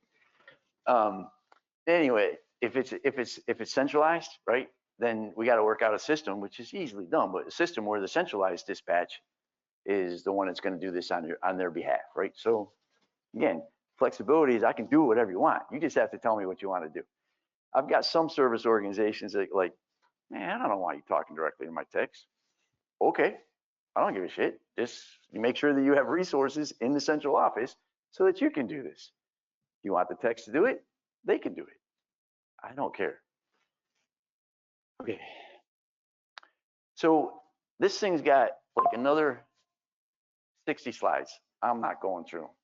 Anyway, if it's centralized, right, then we got to work out a system, which is easily done, but a system where the centralized dispatch is the one that's going to do this on their behalf, right? So again, flexibility is I can do whatever you want. You just have to tell me what you want to do. I've got some service organizations that like, man, I don't want you talking directly to my techs. Okay, I don't give a shit. Just you make sure that you have resources in the central office so that you can do this. You want the techs to do it? They can do it. I don't care. Okay. So this thing's got like another 60 slides. I'm not going through them.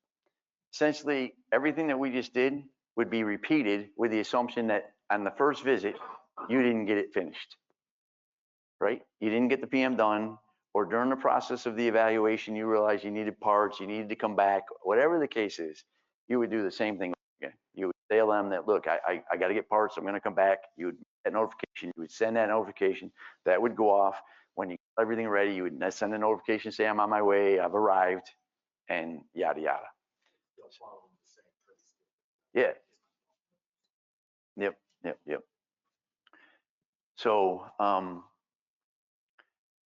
Essentially, everything that we just did would be repeated with the assumption that on the first visit, you didn't get it finished, right? You didn't get the PM done, or during the process of the evaluation, you realized you needed parts, you needed to come back, whatever the case is, you would do the same thing again. You would tell them that, look, I got to get parts, I'm going to come back. You would get that notification, you would send that notification, that would go off. When you got everything ready, you would send a notification, say, I'm on my way, I've arrived, and yada, yada. Yeah. Yep. So, I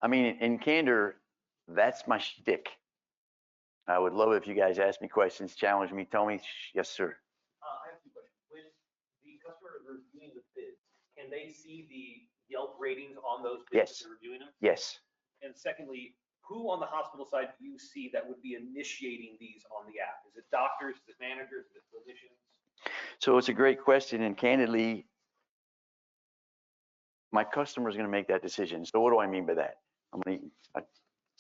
mean, in candor, that's my shtick. I would love it if you guys ask me questions, challenge me, tell me, yes, sir. I have two questions. When the customer is reviewing the bids, can they see the Yelp ratings on those bids Yes. that they're reviewing them? Yes. And secondly, who on the hospital side do you see that would be initiating these on the app? Is it doctors, is it managers, is it clinicians? So it's a great question, and candidly, my customer is going to make that decision. So what do I mean by that?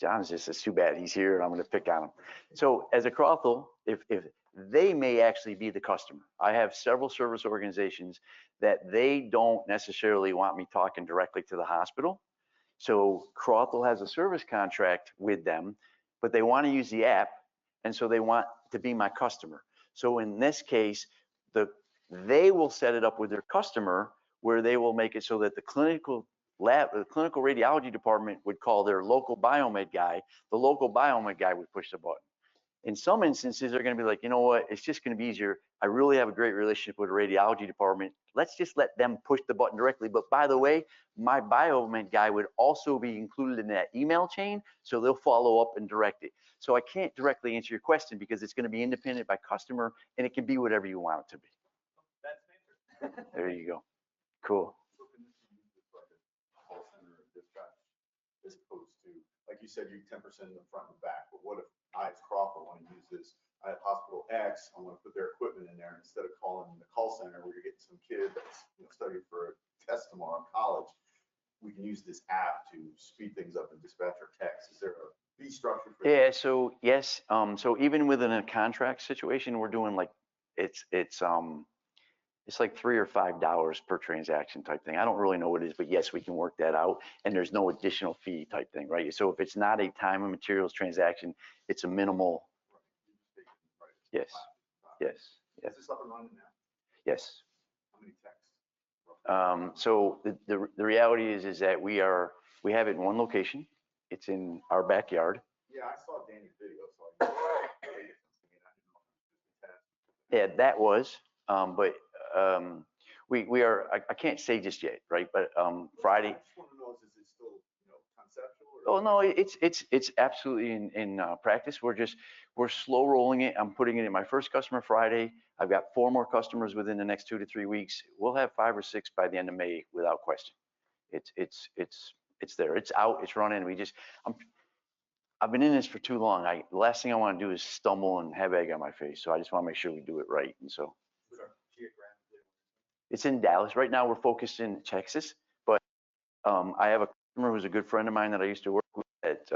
John's just, it's too bad he's here, and I'm going to pick on him. So as a Crothall, if they may actually be the customer. I have several service organizations that they don't necessarily want me talking directly to the hospital. So Crothall has a service contract with them, but they want to use the app, and so they want to be my customer. So in this case, they will set it up with their customer where they will make it so that the clinical lab, the clinical radiology department would call their local biomed guy. The local biomed guy would push the button. In some instances, they're going to be like, you know what, it's just going to be easier. I really have a great relationship with the radiology department. Let's just let them push the button directly. But by the way, my biomed guy would also be included in that email chain, so they'll follow up and direct it. So I can't directly answer your question because it's going to be independent by customer, and it can be whatever you want it to be. That's an answer. There you go. Cool. So can this be used as like a call center or dispatch, as opposed to, like you said, you 10% in the front and back, but what if I, as Crawford, want to use this? I have hospital X, I want to put their equipment in there, and instead of calling the call center where you're getting some kid that's, you know, studying for a test tomorrow in college, we can use this app to speed things up and dispatch or text. Is there a fee structure for that? Yeah, so yes, so even within a contract situation, we're doing like, it's like $3 or $5 per transaction type thing. I don't really know what it is, but yes, we can work that out. And there's no additional fee type thing, right? So if it's not a time and materials transaction, it's a minimal. Yes, yes, yes, Is this up and running now? yes. How many texts? So the reality is that we have it in one location. It's in our backyard. Yeah, I saw Danny's video, so Yeah, that was, but we are, I can't say just yet, right? But Friday. I just want to know, is it still, you know, conceptual? Oh no, it's absolutely in practice. We're slow rolling it. I'm putting it in my first customer Friday. I've got 4 more customers within the next 2 to 3 weeks. We'll have 5 or 6 by the end of May without question. It's there. It's out. It's running. I've been in this for too long. The last thing I want to do is stumble and have egg on my face. So I just want to make sure we do it right. And so it's in Dallas right now. We're focused in Texas, but I have a customer who's a good friend of mine that I used to work with at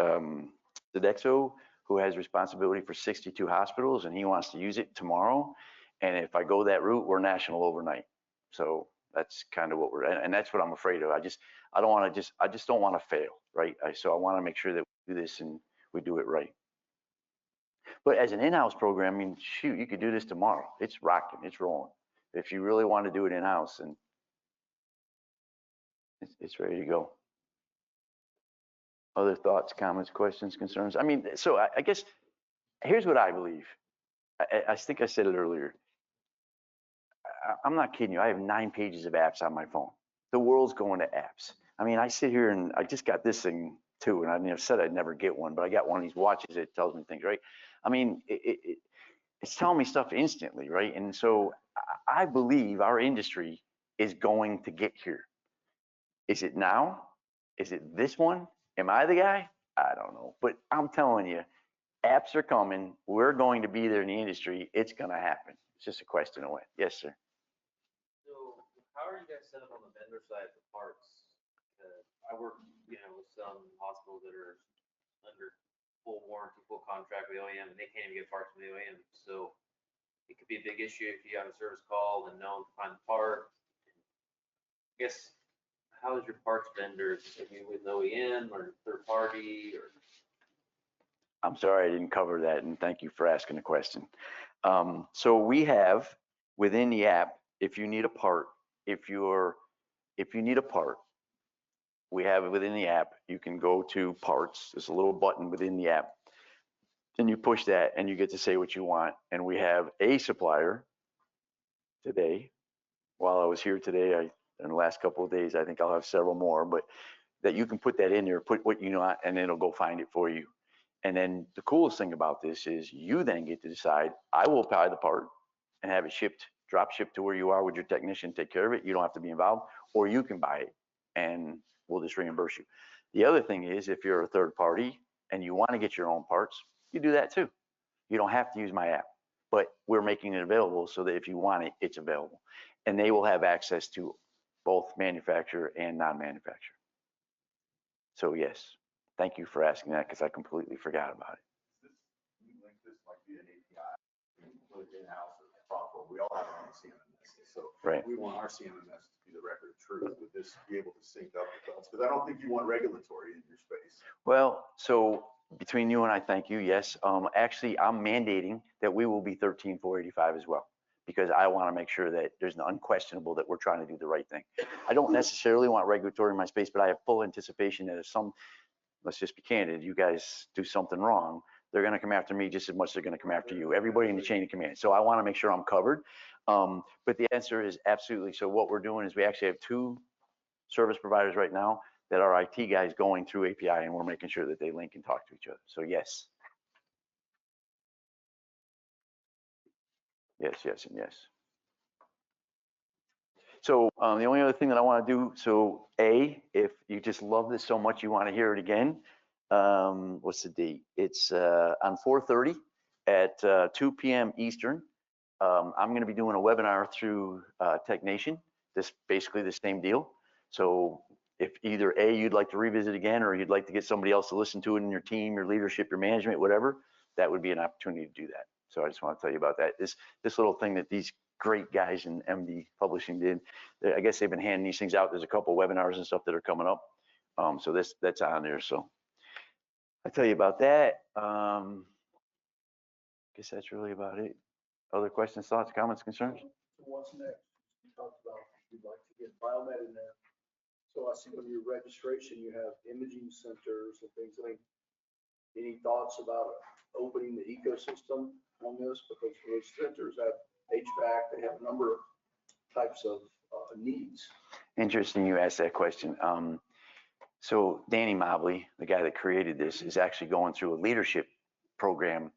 Expo, who has responsibility for 62 hospitals, and he wants to use it tomorrow. And if I go that route, we're national overnight. So that's kind of what and that's what I'm afraid of. I just don't want to fail, right? So I want to make sure that we do this and we do it right. But as an in-house program, I mean, shoot, you could do this tomorrow. It's rocking, it's rolling. If you really want to do it in-house, and it's ready to go. Other thoughts, comments, questions, concerns? I mean, so I guess here's what I believe. I think I said it earlier. I'm not kidding you. I have 9 pages of apps on my phone. The world's going to apps. I mean, I sit here and I just got this thing too, and I said I'd never get one, but I got one of these watches that tells me things, right? I mean, it's telling me stuff instantly, right? And so I believe our industry is going to get here. Is it now? Is it this one? Am I the guy? I don't know, but I'm telling you, apps are coming. We're going to be there in the industry. It's going to happen. It's just a question of when. Yes, sir. So how are you guys set up on the vendor side for parts? I work, with some hospitals that are under full warranty, full contract with the OEM, and they can't even get parts from the OEM. So it could be a big issue if you have a service call and no one can find the part. I guess, how is your parts vendors? Are you with OEM or third party or? I'm sorry I didn't cover that, and thank you for asking the question. So we have within the app, if you need a part, if you need a part, we have it within the app. You can go to parts. There's a little button within the app. Then you push that and you get to say what you want. And we have a supplier today. While I was here today, in the last couple of days, I think I'll have several more, but that you can put that in there, put what you want, and then it'll go find it for you. And then the coolest thing about this is you then get to decide, I will buy the part and have it shipped, drop shipped to where you are with your technician, take care of it. You don't have to be involved, or you can buy it and we'll just reimburse you. The other thing is, if you're a third party and you want to get your own parts, you do that too. You don't have to use my app, but we're making it available so that if you want it, it's available. And they will have access to both manufacturer and non-manufacturer. So yes, thank you for asking that because I completely forgot about it. We link this like via an API, put it in-house or proper. We all have our own CMMS. So right. We want our CMMS to be the record of truth. Would this be able to sync up with us? Because I don't think you want regulatory in your space. Well, so between you and I, thank you. Yes, actually, I'm mandating that we will be 13485 as well, because I want to make sure that there's an unquestionable that we're trying to do the right thing. I don't necessarily want regulatory in my space, but I have full anticipation that if let's just be candid, you guys do something wrong, they're going to come after me just as much as they're going to come after you. Everybody in the chain of command. So I want to make sure I'm covered. But the answer is absolutely. So what we're doing is we actually have 2 service providers right now that are IT guys going through API, and we're making sure that they link and talk to each other. So yes. Yes, yes, and yes. So the only other thing that I want to do, so if you just love this so much you want to hear it again, what's the date? It's on 4/30 at 2 p.m. Eastern. I'm going to be doing a webinar through TechNation. This basically the same deal. So if either you'd like to revisit again, or you'd like to get somebody else to listen to it in your team, your leadership, your management, whatever, that would be an opportunity to do that. So I just want to tell you about that. This little thing that these great guys in MD Publishing did. I guess they've been handing these things out. There's a couple webinars and stuff that are coming up. So that's on there. So I'll tell you about that. I guess that's really about it. Other questions, thoughts, comments, concerns? So what's next? You talked about you'd like to get biomed in there. So I see on your registration, you have imaging centers and things. I mean, any thoughts about opening the ecosystem on this? Because those centers have HVAC, they have a number of types of needs. Interesting you asked that question. So Danny Mobley, the guy that created this, is actually going through a leadership program.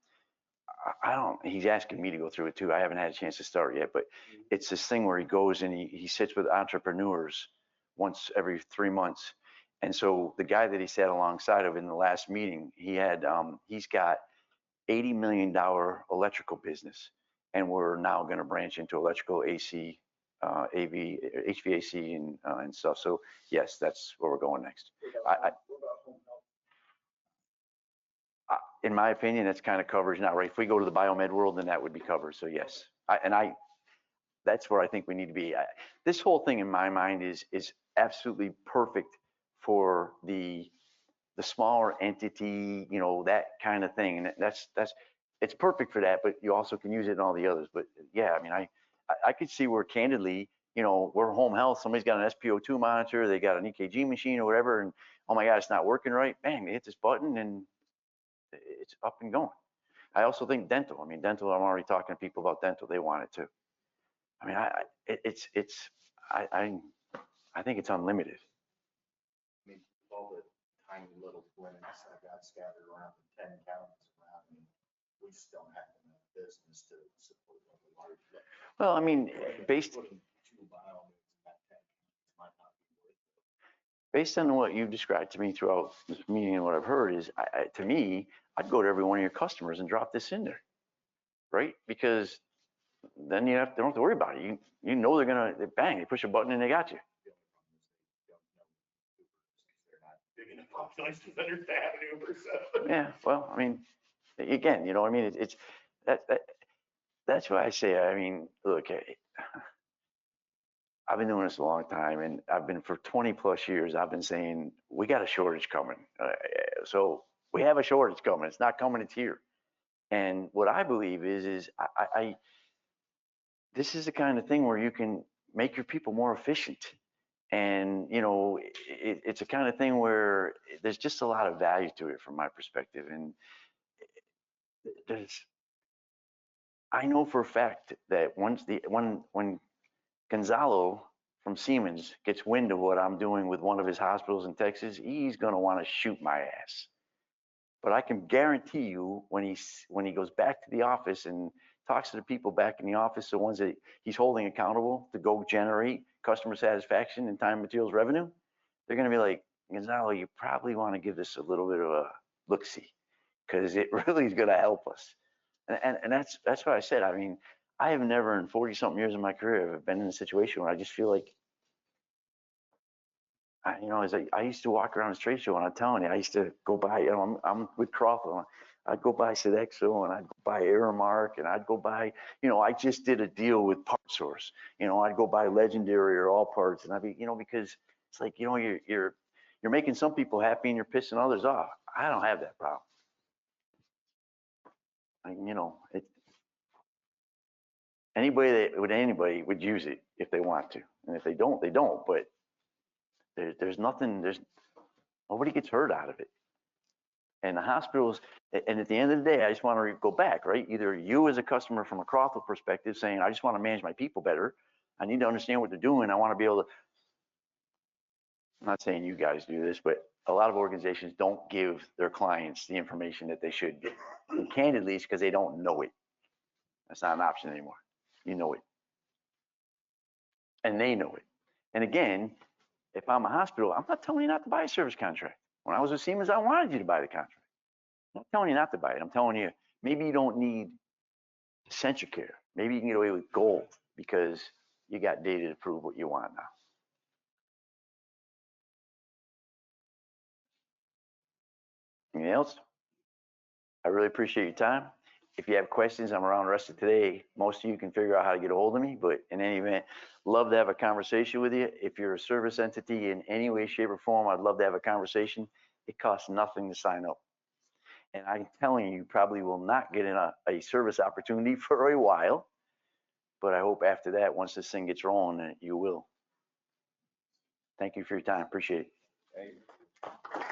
He's asking me to go through it too. I haven't had a chance to start yet, but it's this thing where he goes and he sits with entrepreneurs once every 3 months. And so the guy that he sat alongside of in the last meeting, he's got $80 million electrical business. And we're now going to branch into electrical, AC, AV, HVAC and stuff. So yes, that's where we're going next. What about home health? In my opinion, that's kind of coverage now, right? If we go to the biomed world, then that would be covered. So yes, that's where I think we need to be. This whole thing in my mind is absolutely perfect for the smaller entity, that kind of thing. And it's perfect for that, but you also can use it in all the others. But yeah, I mean, I could see where candidly, we're home health. Somebody's got an SpO2 monitor, they got an EKG machine or whatever, and oh my God, it's not working right. Bang, they hit this button and it's up and going. I also think dental. I mean, dental, I'm already talking to people about dental. They want it too. I mean, I think it's unlimited. I mean, all the tiny little clinics that got scattered around in 10 counties around, I mean, we just don't have enough business to support them large. Well, I mean, based Putting 2 biomes in that 10 counties might not be worth it. based on what you've described to me throughout this meeting and what I've heard is, to me, I'd go to every one of your customers and drop this in there, right? Because then they don't have to worry about it. You know they're gonna bang, they push a button and they got you. They're not big enough population centers to have an Uber, so. Yeah, well, I mean, again, you know what I mean? It's that's why I say, I mean, look, I've been doing this a long time, and I've been for 20 plus years, I've been saying, we got a shortage coming. So we have a shortage coming. It's not coming, it's here. And what I believe is this is the kind of thing where you can make your people more efficient. And, it's a kind of thing where there's just a lot of value to it from my perspective. And I know for a fact that when Gonzalo from Siemens gets wind of what I'm doing with one of his hospitals in Texas, he's going to want to shoot my ass. But I can guarantee you when he goes back to the office and talks to the people back in the office, the ones that he's holding accountable to go generate customer satisfaction and time, materials, revenue, they're going to be like, Gonzalo, you probably want to give this a little bit of a look-see, because it really is going to help us. And that's what I said. I mean, I have never in 40 something years of my career have been in a situation where I just feel like, as I used to walk around this trade show, and I'm telling you, I used to go by, I'm with Crawford, I'd go by Sodexo, and I'd go by Aramark, and I'd go by, I just did a deal with Part Source, I'd go by Legendary or All Parts, and I'd be, because it's like, you're making some people happy and you're pissing others off. I don't have that problem. Anybody would use it if they want to, and if they don't, they don't. But nobody gets hurt out of it. And the hospitals, and at the end of the day, I just want to go back, right? Either you as a customer from a Crothville perspective saying, I just want to manage my people better. I need to understand what they're doing. I want to be able to, I'm not saying you guys do this, but a lot of organizations don't give their clients the information that they should get. And candidly, it's because they don't know it. That's not an option anymore. You know it. And they know it. And again, if I'm a hospital, I'm not telling you not to buy a service contract. When I was with Siemens, I wanted you to buy the contract. I'm not telling you not to buy it. I'm telling you, maybe you don't need Essential Care. Maybe you can get away with Gold because you got data to prove what you want now. Anything else? I really appreciate your time. If you have questions, I'm around the rest of today. Most of you can figure out how to get a hold of me, but in any event, love to have a conversation with you. If you're a service entity in any way, shape, or form, I'd love to have a conversation. It costs nothing to sign up. And I'm telling you, you probably will not get in a service opportunity for a while, but I hope after that, once this thing gets rolling, you will. Thank you for your time. Appreciate it. Hey.